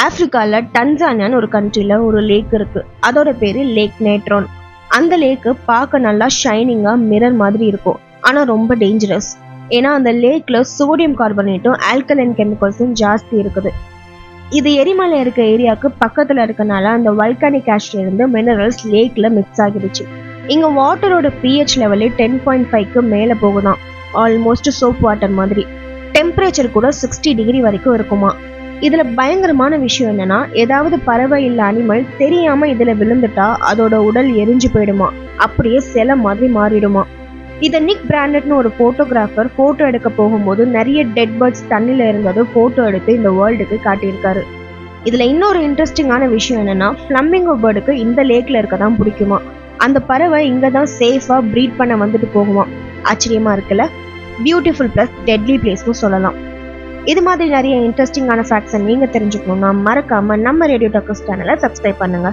ஆப்பிரிக்கால டன்சானியான்னு ஒரு கண்ட்ரில ஒரு லேக் இருக்கு. அதோட பேரு லேக் நேட்ரான். அந்த லேக்கு பார்க்க நல்லா ஷைனிங்கா மிரர் மாதிரி இருக்கும். ஆனா ரொம்ப டேஞ்சரஸ். ஏன்னா அந்த லேக்ல சோடியம் கார்பனேட்டும் ஆல்கலைன் கெமிக்கல்ஸும் ஜாஸ்தி இருக்குது. இது எரிமலை இருக்க ஏரியாவுக்கு பக்கத்துல இருக்கனால அந்த வல்கானிக் ஆஷ்ல இருந்து மினரல்ஸ் லேக்ல மிக்ஸ் ஆகிடுச்சு. இங்க வாட்டரோட pH லெவலே 10.5க்கு மேல போகுதான். ஆல்மோஸ்ட் சோப் வாட்டர் மாதிரி. டெம்பரேச்சர் கூட 60 டிகிரி வரைக்கும் இருக்குமா. இதுல பயங்கரமான விஷயம் என்னன்னா, ஏதாவது பறவை இல்ல அனிமல் தெரியாம இதுல விழுந்துட்டா அதோட உடல் எரிஞ்சு போயிடுமா, அப்படியே சிலை மாதிரி மாறிடுமா. இதை நிக் பிராண்டட்னு ஒரு போட்டோகிராஃபர் போட்டோ எடுக்க போகும்போது நிறைய டெட் பேர்ட்ஸ் தண்ணியில இருந்தது போட்டோ எடுத்து இந்த வேர்ல்டுக்கு காட்டியிருக்காரு. இதுல இன்னொரு இன்ட்ரெஸ்டிங்கான விஷயம் என்னன்னா, ஃபிளமிங்கோ பேர்டுக்கு இந்த லேக்ல இருக்கதான் பிடிக்குமா. அந்த பறவை இங்கதான் சேஃபா ப்ரீட் பண்ண வந்துட்டு போகுமா. ஆச்சரியமா இருக்குல்ல. பியூட்டிஃபுல் பிளஸ் டெட்லி பிளேஸ்னு சொல்லலாம். இது மாதிரி நிறைய இன்ட்ரெஸ்டிங்கான ஃபேக்ட்ஸை நீங்க தெரிஞ்சுக்கணும்னா மறக்காம நம்ம ரேடியோ டாக்கர்ஸ் சேனலை சப்ஸ்கிரைப் பண்ணுங்க.